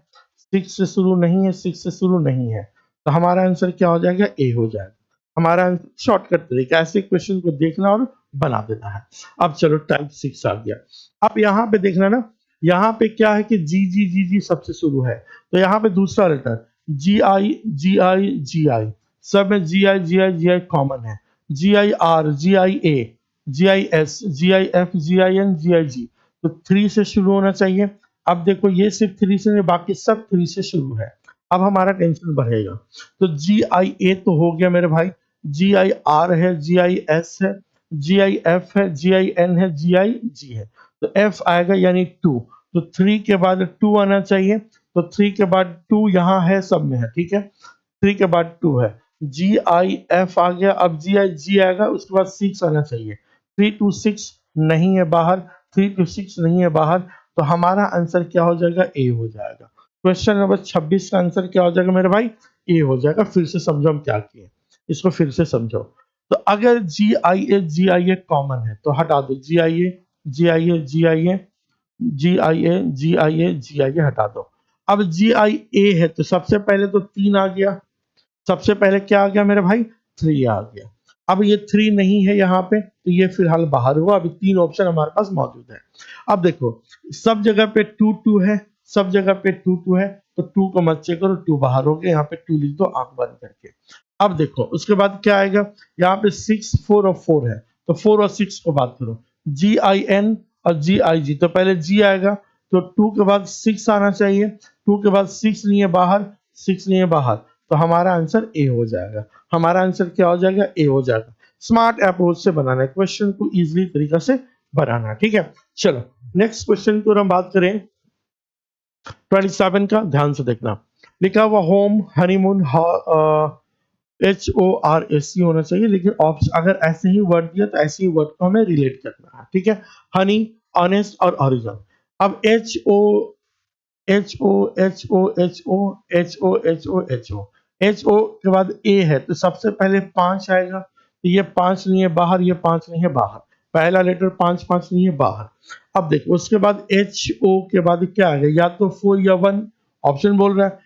6 से शुरू नहीं है, 6 से शुरू नहीं है, तो हमारा आंसर क्या हो जाएगा, ए हो जाएगा। हमारा शॉर्टकट तरीका, ऐसे क्वेश्चन को देखना और बना देना है। अब चलो टाइप 6 आ गया। अब यहाँ पे देखना ना, यहाँ पे क्या है कि जी जी जी जी सबसे शुरू है, तो यहाँ पे दूसरा letter ji I, ji I, जी आई, सब में जी I, ji I, ji I common है। G I R, G I A, G I S, G I F, G I N, G I G, तो 3 से शुरू होना चाहिए। अब देखो ये सिर्फ 3 से नहीं, बाकी सब 3 से शुरू है। अब हमारा टेंशन बढ़ेगा। तो जी आई ए तो हो गया मेरे भाई, जी आई आर है, जी आई एस है, जी आई एफ है, जी आई एन है, जी आई जी है, तो एफ आएगा यानी 2, तो 3 के बाद 2 आना चाहिए, तो 3 के बाद 2 यहाँ है, सब में है, ठीक है, 3 के बाद 2 है, जी आई एफ आ गया, अब जी आई जी आएगा, उसके बाद 6 आना चाहिए, 3 to 6 नहीं है बाहर, 3 to 6 नहीं है बाहर, तो हमारा आंसर क्या हो जाएगा, ए हो जाएगा। क्वेश्चन नंबर 26 का आंसर क्या हो जाएगा मेरे भाई, ए हो जाएगा। फिर से समझो हम क्या किए, इसको फिर से समझो। तो अगर जी आई ए कॉमन है तो हटा दो, जी I A G I A G I A G I A G I A G I ए हटा दो। अब जी आई ए है तो सबसे पहले तो 3 आ गया, सबसे पहले क्या आ गया मेरे भाई, 3 आ गया। अब ये 3 नहीं है यहाँ पे, तो ये फिलहाल बाहर हुआ। अभी 3 ऑप्शन हमारे पास मौजूद है। अब देखो, सब जगह पे 2 2 है, सब जगह पे 2 2 है, तो 2 को मत चेक करो, 2 बाहर हो गया, यहाँ पे 2 लिख दो आंख बंद करके। अब देखो उसके बाद क्या आएगा, यहाँ पे 6 4 और 4 है, तो 4 और 6 को बात करो, जी आई एन और जी आई जी, तो पहले जी आएगा, तो 2 के बाद 6 आना चाहिए, 2 के बाद 6 नहीं है बाहर, 6 नहीं है बाहर, तो हमारा आंसर ए हो जाएगा। हमारा आंसर क्या हो जाएगा, ए हो जाएगा। स्मार्ट अप्रोच से बनाना है क्वेश्चन को, इजीली तरीका से बनाना है, ठीक है। चलो नेक्स्ट क्वेश्चन की ओर हम बात करें, 27 का, ध्यान से देखना। लिखा हुआ home, honeymoon, H O R S C होना चाहिए, लेकिन ऑप्शन अगर ऐसे ही वर्ड दिया तो ऐसे ही वर्ड को हमें रिलेट करना है, ठीक है। हनी, ऑनेस्ट और ओरिजिन। अब H O H O H O H O H O H O H O H O के बाद ए है, तो सबसे पहले 5 आएगा, तो ये 5 नहीं है बाहर, ये 5 नहीं है बाहर, पहला लेटर 5 5 नहीं है बाहर। अब देखो उसके बाद एच ओ के बाद क्या आएगा, या तो 4 या 1, ऑप्शन बोल रहा है,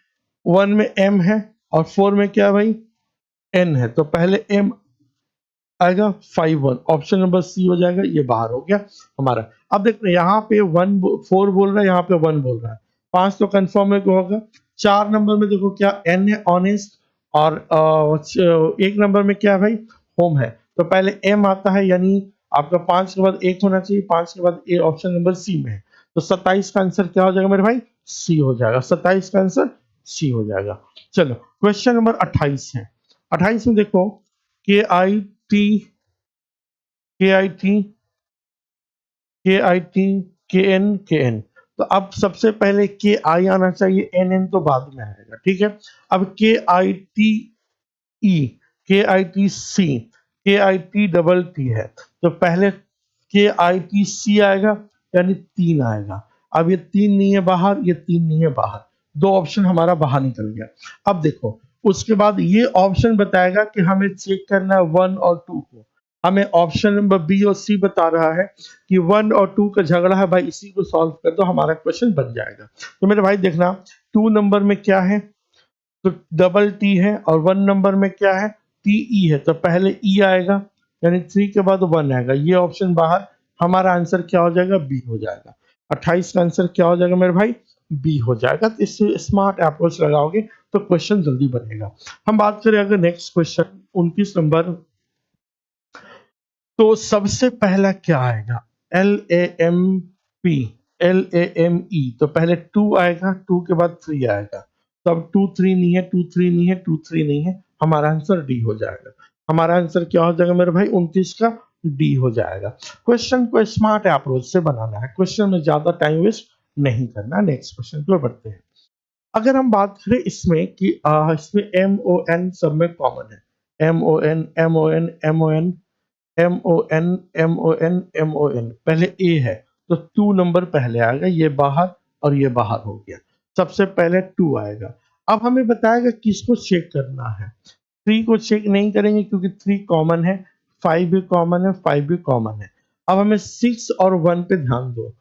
1 में एम है और 4 में क्या है भाई, एन है, तो पहले एम आएगा, 5 1, ऑप्शन नंबर सी हो जाएगा, ये बाहर हो गया हमारा। अब देखते हैं यहाँ पे 4 बोल रहा है, यहाँ पे 1 बोल रहा है, 5 तो कंफर्म है कि होगा। 4 नंबर में देखो क्या एन है, ऑनेस्ट, और 1 नंबर में क्या है भाई, होम है, तो पहले एम आता है, यानी आपका 5 के बाद 1 होना चाहिए, 5 के बाद ए ऑप्शन नंबर सी में है, तो 27 का आंसर क्या हो जाएगा मेरे भाई, सी हो जाएगा। 27 का आंसर सी हो जाएगा। चलो क्वेश्चन नंबर 28 है। 28 में देखो, के आई टी के आई टी के आई टी के एन, तो अब सबसे पहले के आई आना चाहिए, एन एन तो बाद में आएगा, ठीक है। अब के आई टी ई, के आई टी सी, के आई टी डबल टी है, तो पहले के आई टी सी आएगा, यानी 3 आएगा। अब ये 3 नहीं है बाहर, ये 3 नहीं है बाहर, 2 ऑप्शन हमारा बाहर निकल गया। अब देखो उसके बाद ये ऑप्शन बताएगा कि हमें चेक करना है 1 और 2 को, हमें ऑप्शन नंबर बी और सी बता रहा है कि 1 और 2 का झगड़ा है भाई, इसी को सॉल्व कर दो, हमारा क्वेश्चन बन जाएगा। तो मेरे भाई देखना, 2 नंबर में क्या है, तो डबल टी है, और 1 नंबर में क्या है, टी ई है, तो पहले ई आएगा, यानी 3 के बाद 1 आएगा, ये ऑप्शन बाहर, हमारा आंसर क्या हो जाएगा, बी हो जाएगा। 28 का आंसर क्या हो जाएगा मेरे भाई, बी हो जाएगा। तो इससे स्मार्ट अप्रोच लगाओगे तो क्वेश्चन जल्दी बनेगा। हम बात करें अगर नेक्स्ट क्वेश्चन 29 नंबर, तो सबसे पहला क्या आएगा, L A M P, L A M E, तो पहले 2 आएगा, 2 के बाद 3 आएगा, तो अब 2 3 नहीं है, 2 3 नहीं है, 2 3 नहीं है, हमारा आंसर डी हो जाएगा। हमारा आंसर क्या हो जाएगा मेरे भाई, 29 का डी हो जाएगा। क्वेश्चन को स्मार्ट अप्रोच से बनाना है, क्वेश्चन में ज्यादा टाइम वेस्ट नहीं करना। नेक्स्ट क्वेश्चन पे बढ़ते हैं। अगर हम बात करें इसमें कि इसमें एम ओ एन सब में कॉमन है, M O N M O N M O N M O N M O N M O N, पहले ए है, तो 2 नंबर पहले आएगा, ये बाहर और ये बाहर हो गया, सबसे पहले 2 आएगा। अब हमें बताएगा किसको चेक करना है, 3 को चेक नहीं करेंगे क्योंकि 3 कॉमन है, 5 भी कॉमन है, 5 भी कॉमन है। अब हमें 6 और 1 पे ध्यान दो,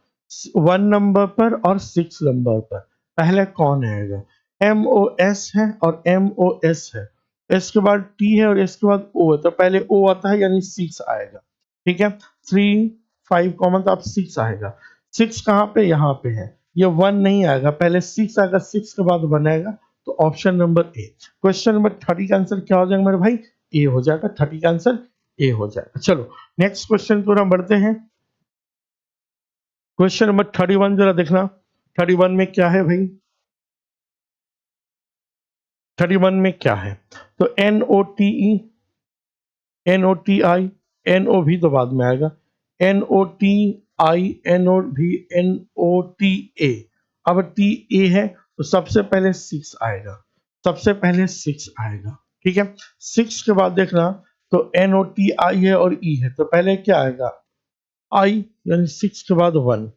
1 नंबर पर और 6 नंबर पर पहले कौन आएगा, एम ओ एस है और एम ओ एस है, एस के बाद टी है और एस के बाद ओ है, तो पहले ओ आता है, यानी 6 आएगा, ठीक है। 3 5 कॉमन, तो अब 6 आएगा। 6 कहाँ पे, यहाँ पे है, ये 1 नहीं आएगा, पहले 6 आएगा, 6 के बाद 1 आएगा, तो option number A. Question number 30 का आंसर क्या हो जाएगा मेरे भाई, ए हो जाएगा। 30 का आंसर ए हो जाएगा। चलो नेक्स्ट क्वेश्चन को हम बढ़ते हैं। क्वेश्चन नंबर 31 जरा देखना, 31 में क्या है भाई, 31 में क्या है, तो N O T E, N O T I, N O भी तो बाद में आएगा, N O T I, N O भी, एन ओ टी ए। अब टी ए है तो सबसे पहले 6 आएगा, सबसे पहले 6 आएगा, ठीक है। 6 के बाद देखना तो एन ओ टी आई है और ई है, तो पहले क्या आएगा आई, यानी 6 के बाद 1।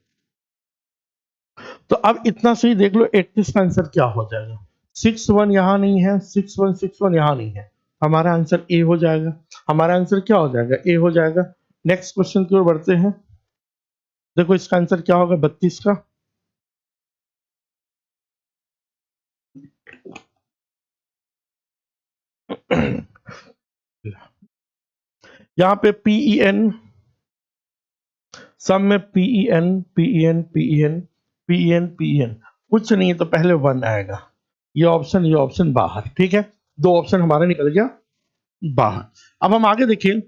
तो अब इतना सही देख लो 31 का आंसर क्या हो जाएगा। 6 1 यहाँ नहीं है, 6 1 यहाँ नहीं है, हमारा आंसर ए हो जाएगा। हमारा आंसर क्या हो जाएगा, ए हो जाएगा। नेक्स्ट क्वेश्चन की ओर बढ़ते हैं। देखो इसका आंसर क्या होगा 32 का। यहाँ पे पीई एन, सब में P E N P E N P E N P E N P E N, कुछ नहीं है तो पहले 1 आएगा। ये ऑप्शन बाहर, ठीक है। 2 ऑप्शन हमारा निकल गया बाहर। अब हम आगे देखिए,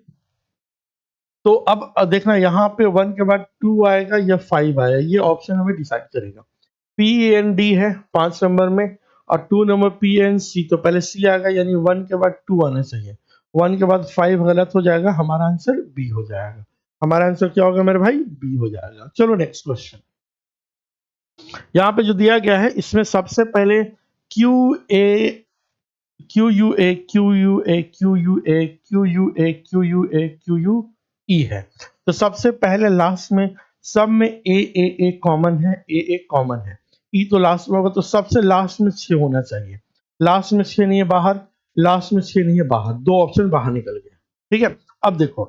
तो अब देखना यहाँ पे 1 के बाद 2 आएगा या 5 आएगा, ये ऑप्शन हमें डिसाइड करेगा। पी एन डी है 5 नंबर में और 2 नंबर पी एन सी, तो पहले सी आएगा, यानी 1 के बाद 2 आना चाहिए। 1 के बाद 5 गलत हो जाएगा, हमारा आंसर बी हो जाएगा। हमारा आंसर क्या होगा मेरे भाई, बी हो जाएगा। चलो नेक्स्ट क्वेश्चन। यहाँ पे जो दिया गया है इसमें सबसे पहले Q A Q U A Q U A Q U A Q U A Q U A Q U ई है। तो सबसे पहले लास्ट में सब में ए कॉमन है, ए कॉमन है, ई तो लास्ट में होगा, तो सबसे लास्ट में 6 होना चाहिए। लास्ट में 6 नहीं है बाहर, लास्ट में 6 नहीं है बाहर, 2 ऑप्शन बाहर निकल गए, ठीक है। अब देखो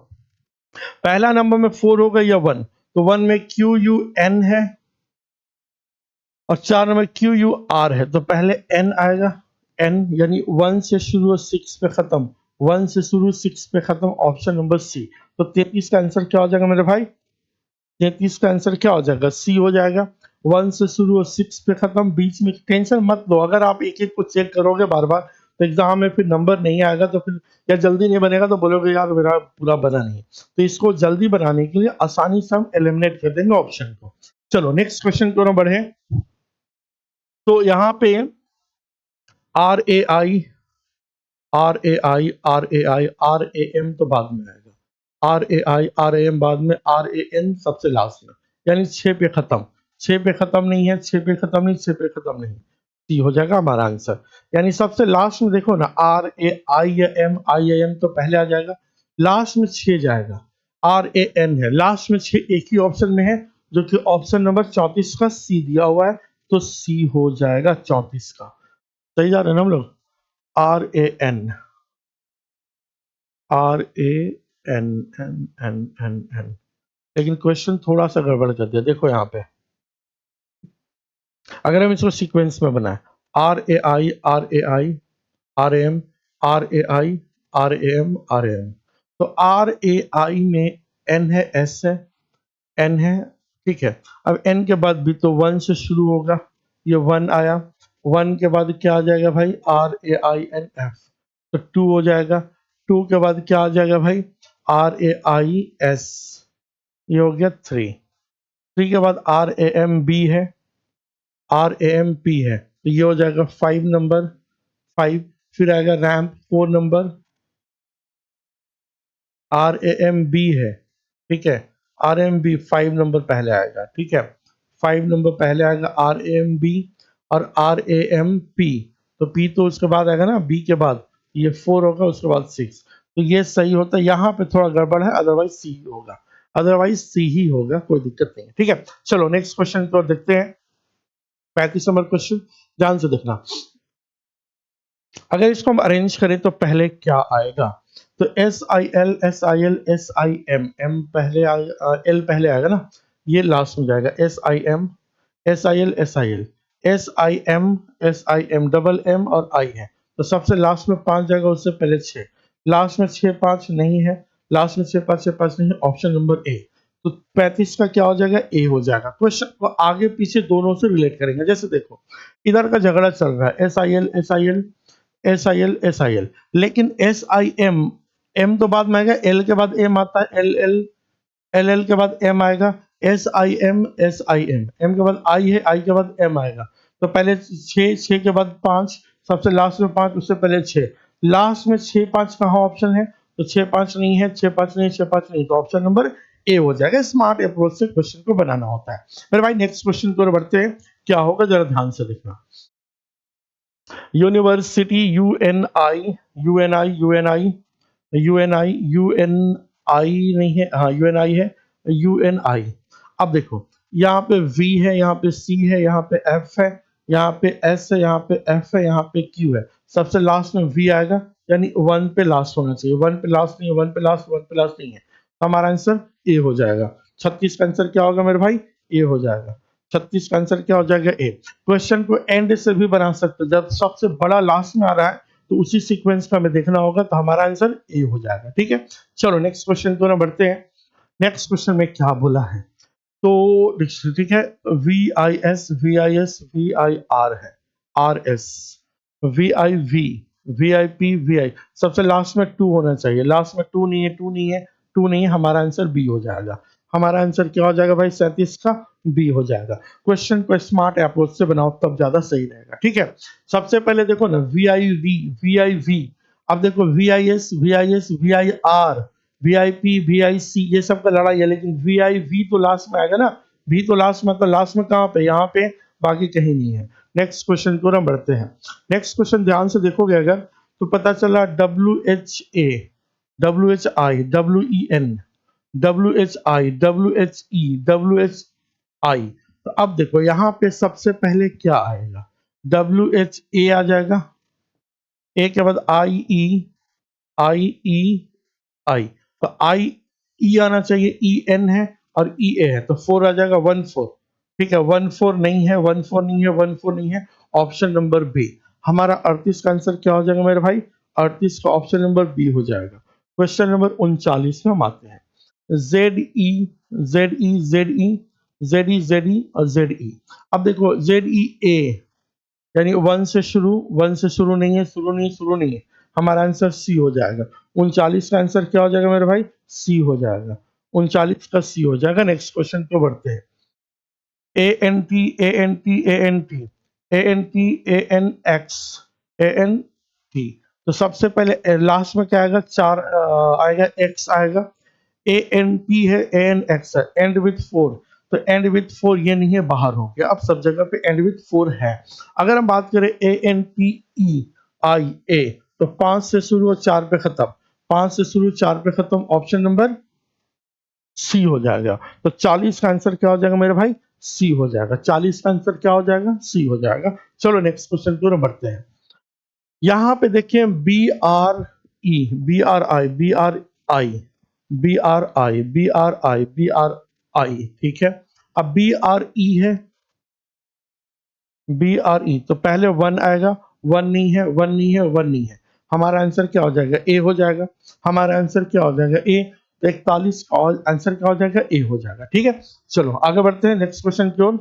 पहला नंबर में 4 होगा या 1, तो 1 में क्यू यू एन है और 4 नंबर क्यू यू आर है, तो पहले एन आएगा, एन यानी 1 से शुरू 6 पे खत्म, 1 से शुरू 6 पे खत्म, ऑप्शन नंबर सी। तो 33 का आंसर क्या हो जाएगा मेरे भाई, 33 का आंसर क्या हो जाएगा, सी हो जाएगा। 1 से शुरू और 6 पे खत्म, बीच में टेंशन मत लो, अगर आप एक एक को चेक करोगे बार बार तो एग्जाम में फिर नंबर नहीं आएगा, तो फिर या जल्दी नहीं बनेगा तो बोलोगे यार मेरा पूरा बना नहीं। तो इसको जल्दी बनाने के लिए आसानी से हम एलिमिनेट कर देंगे ऑप्शन को। चलो नेक्स्ट क्वेश्चन की ओर बढ़े। तो यहाँ पे R A I R A I R A I R A M तो बाद में आएगा, R A I R A M बाद में, आर ए एन सबसे लास्ट में, यानी 6 पे खत्म, 6 पे खत्म नहीं है, 6 पे खत्म नहीं, 6 पे खत्म नहीं, सी हो जाएगा हमारा आंसर। यानी सबसे लास्ट में देखो ना, R A I M I A M तो पहले आ जाएगा, लास्ट में 6 जाएगा, आर ए एन है लास्ट में 6, एक ही ऑप्शन में है जो कि ऑप्शन नंबर 34 का सी दिया हुआ है, तो सी हो जाएगा 34 का। सही जा रहे हैं ना हम लोग, R A N R A N N N N N. लेकिन क्वेश्चन थोड़ा सा गड़बड़ कर दिया, देखो यहाँ पे अगर हम इसको सीक्वेंस में बनाए, R A I R A I R M R A I R A M R A M, तो आर ए आई में एन है, एस है, एन है, ठीक है। अब एन के बाद भी तो 1 से शुरू होगा, ये 1 आया, 1 के बाद क्या आ जाएगा भाई, R A I N F, तो 2 हो जाएगा। 2 के बाद क्या आ जाएगा भाई, आर ए आई एस, ये हो गया 3। 3 के बाद आर ए एम बी है, आर ए एम पी है, तो ये हो जाएगा 5 नंबर 5। फिर आएगा रैम्प 4 नंबर, आर ए एम बी है, ठीक है, आर एम बी 5 नंबर पहले आएगा, ठीक है, 5 नंबर पहले आएगा आर ए एम बी और आर ए एम पी, तो पी तो उसके बाद आएगा ना, बी के बाद ये 4 होगा, उसके बाद 6, तो ये सही होता है। यहाँ पे थोड़ा गड़बड़ है, अदरवाइज सी होगा, अदरवाइज सी ही होगा, कोई दिक्कत नहीं है, ठीक है। चलो नेक्स्ट क्वेश्चन को देखते हैं, 35 नंबर क्वेश्चन, ध्यान से देखना। अगर इसको हम अरेंज करें तो पहले क्या आएगा, तो S I L S I L S I M, M पहले आएगा, एल पहले आएगा ना, ये लास्ट में जाएगा, S I M S I L S I L S I M double M और आई है, तो सबसे लास्ट में 5 जाएगा, उससे पहले 6, लास्ट में 6 5 नहीं है, लास्ट में 6 5 नहीं है, ऑप्शन नंबर ए। तो 35 का क्या हो जाएगा, ए हो जाएगा। क्वेश्चन को आगे पीछे दोनों से रिलेट करेंगे, जैसे देखो इधर का झगड़ा चल रहा है, S I L S I L S I L S I L, लेकिन एस आई एम, एम तो बाद में आएगा, एल के बाद एम आता है, एल एल एल एल के बाद एम आएगा, एस आई एम एम के बाद आई है, आई के बाद एम आएगा, तो पहले 6 के बाद 5, सबसे लास्ट में 5, उससे पहले 6, लास्ट में 6 5 कहाँ ऑप्शन है, तो 6-5 नहीं है, 6-5 नहीं, 6-5 नहीं, तो ऑप्शन नंबर ए हो जाएगा। स्मार्ट अप्रोच से क्वेश्चन को बनाना होता है। मेरे भाई नेक्स्ट क्वेश्चन की ओर बढ़ते हैं, क्या होगा जरा ध्यान से देखना। University Uni Uni Uni Uni Uni नहीं है, हाँ यूएनआई है, यूएनआई। अब देखो यहाँ पे वी है, यहाँ पे सी है, यहाँ पे एफ है, यहाँ पे एस है, यहाँ पे एफ है, यहाँ पे क्यू है, सबसे लास्ट में वी आएगा, यानी वन पे लास्ट होना चाहिए। वन पे लास्ट नहीं है, वन पे लास्ट, वन पे लास्ट नहीं है, हमारा आंसर ए हो जाएगा। 36 का आंसर क्या होगा मेरे भाई, ए हो जाएगा। 36 का आंसर क्या हो जाएगा, ए। क्वेश्चन को एंड से भी बना सकते हो, जब सबसे बड़ा लास्ट में आ रहा है तो उसी सीक्वेंस में हमें देखना होगा, तो हमारा आंसर ए हो जाएगा। ठीक है, चलो नेक्स्ट क्वेश्चन को ना बढ़ते हैं। नेक्स्ट क्वेश्चन में क्या बोला है, तो ठीक है, V I S V I S V I R है, R S, V I V I P V I, सबसे लास्ट में टू होना चाहिए, लास्ट में टू नहीं है, टू नहीं है, टू नहीं है, हमारा आंसर बी हो जाएगा। हमारा आंसर क्या हो जाएगा भाई, 37 का बी हो जाएगा। क्वेश्चन को स्मार्ट अप्रोच से बनाओ तब ज्यादा सही रहेगा। ठीक है, सबसे पहले देखो ना, V I V I V, अब देखो V I S V I S V I R V I P V I C, ये सब का लड़ाई है, लेकिन वी आई वी तो लास्ट में आएगा ना, वी तो लास्ट में, तो लास्ट में कहाँ पे, यहाँ पे, बाकी कहीं नहीं है। नेक्स्ट क्वेश्चन को हम बढ़ते हैं। नेक्स्ट क्वेश्चन ध्यान से देखोगे अगर, तो पता चला WHA WHI WEN WHI, तो अब देखो यहाँ पे सबसे पहले क्या आएगा, WHA आ जाएगा, ए के बाद आई, तो आई ई आना चाहिए, ई एन है और ई ए है, तो 4 आ जाएगा, 1 4। ठीक है, 1 4 नहीं है, 1 4 नहीं है, 1 4 नहीं है, ऑप्शन नंबर बी। हमारा 38 का आंसर क्या हो जाएगा मेरे भाई, 38 का ऑप्शन नंबर बी हो जाएगा। क्वेश्चन नंबर 39 में हम आते हैं। Z E Z E Z E Z E Z E और जेड ई। अब देखो जेड ई ए, यानी वन से शुरू नहीं है, शुरू नहीं, शुरू नहीं है, हमारा आंसर सी हो जाएगा। 39 का आंसर क्या हो जाएगा मेरे भाई, सी हो जाएगा। 39 का सी हो जाएगा। नेक्स्ट क्वेश्चन पे बढ़ते हैं। A N T A N T A N T A N T A N X A N T, तो सबसे पहले लास्ट में क्या आएगा, चार आएगा, एक्स आएगा। ए एन टी है, ए एन एक्स है, एंड विथ 4, तो एंड विथ 4 ये नहीं है, बाहर हो गया। अब सब जगह पे एंड विथ 4 है। अगर हम बात करें ए एन टी ई आई ए, तो 5 से शुरू और 4 पे खत्म, 5 से शुरू 4 पे खत्म, ऑप्शन नंबर सी हो जाएगा। तो 40 का आंसर क्या हो जाएगा मेरे भाई, सी हो जाएगा। 40 का आंसर क्या हो जाएगा, सी हो जाएगा। चलो नेक्स्ट क्वेश्चन की ओर बढ़ते हैं। यहाँ पे देखिए B R I B R I B R I B R I B R I, ठीक है। अब बी आर ई है, बी आर ई, तो पहले वन आएगा, वन नहीं है, वन नहीं है, वन नहीं है, हमारा आंसर क्या हो जाएगा, ए हो जाएगा। हमारा आंसर क्या हो जाएगा, ए। तो 41 का आंसर क्या हो जाएगा, ए हो जाएगा। ठीक है, चलो आगे बढ़ते हैं नेक्स्ट क्वेश्चन की ओर।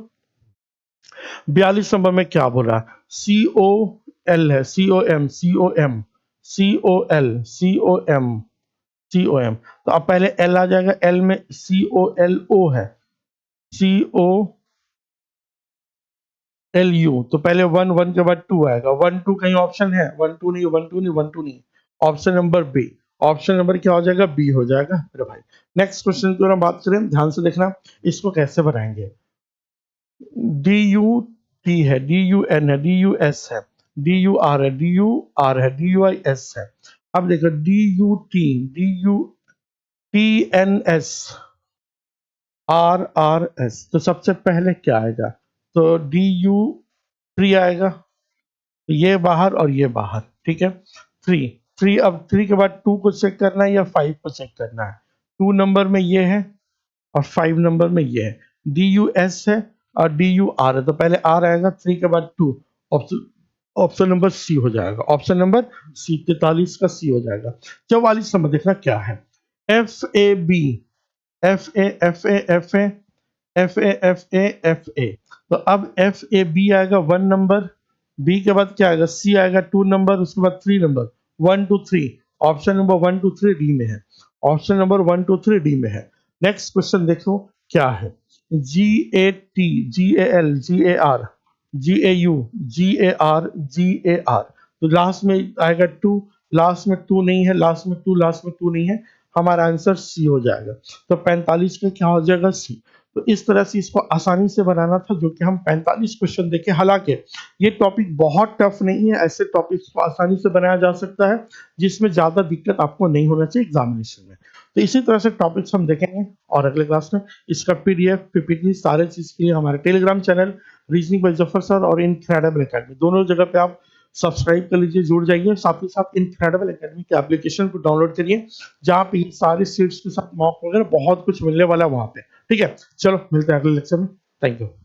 42 नंबर में क्या बोल रहा है, सी ओ एल है, C O M C O M C O L C O M C O M, तो अब पहले एल आ जाएगा, एल में सी ओ एल ओ है, सी ओ एल यू, तो पहले वन, वन के बाद टू आएगा, वन टू कहीं ऑप्शन है, वन टू नहीं, वन टू नहीं, वन टू नहीं, option number B. Option number क्या हो जाएगा, बी हो जाएगा मेरे भाई। नेक्स्ट क्वेश्चन की ओर हम बात करें, ध्यान से देखना, इसको कैसे बनाएंगे। डी यू टी है, डी यू एन है, डी यू एस है, डी यू आर है, डी यू आर है, डी यू आई एस है। अब देखो D U T N S R R S, तो सबसे पहले क्या आएगा, तो डी यू थ्री आएगा, तो ये बाहर और ये बाहर, ठीक है। थ्री, थ्री, अब थ्री के बाद टू को चेक करना है या फाइव को चेक करना है, टू नंबर में ये है और 5 नंबर में ये है। डी यू एस है और डी यू आर है, तो पहले आर आएगा, 3 के बाद 2, ऑप्शन ऑप्शन नंबर सी हो जाएगा। ऑप्शन नंबर सी, 43 का सी हो जाएगा। 44 नंबर देखना क्या है, F A B F A F A F A F A F A F A, तो अब एफ ए बी आएगा 1 नंबर, बी के बाद क्या आएगा, सी आएगा 2 नंबर, उसके बाद 3 नंबर, 1 2 3, ऑप्शन नंबर 1 2 3 डी में है, ऑप्शन नंबर 1 2 3 डी में है। नेक्स्ट क्वेश्चन देखो क्या है, G A T G A L G A R G A U G A R G A R, तो लास्ट में आएगा 2, लास्ट में 2 नहीं है, लास्ट में 2 नहीं है, हमारा आंसर सी हो जाएगा। तो 45 का क्या हो जाएगा? सी। तो इस तरह से इसको आसानी से बनाना था, जो कि हम 45 क्वेश्चन देखे। हालाँकि ये टॉपिक बहुत टफ नहीं है, ऐसे टॉपिक्स को आसानी से बनाया जा सकता है, जिसमें ज़्यादा दिक्कत आपको नहीं होना चाहिए एग्ज़ामिनेशन में। तो इसी तरह से टॉपिक्स हम देखेंगे और अगले क्लास में इसका पीडीएफ, पीपीटी सारे चीज़ के लिए हमारे Telegram channel reasoning bye Zafar sir और इनक्रेडिबल एकेडमी दोनों जगह पे आप सब्सक्राइब कर लीजिए, जुड़ जाइए। साथ ही साथ इनक्रेडिबल एकेडमी के एप्लीकेशन को डाउनलोड करिए, जहाँ पे ये सारी सीट्स के साथ मॉक वगैरह बहुत कुछ मिलने वाला है वहाँ पे। ठीक है? चलो मिलते हैं अगले लेक्चर में। Thank you.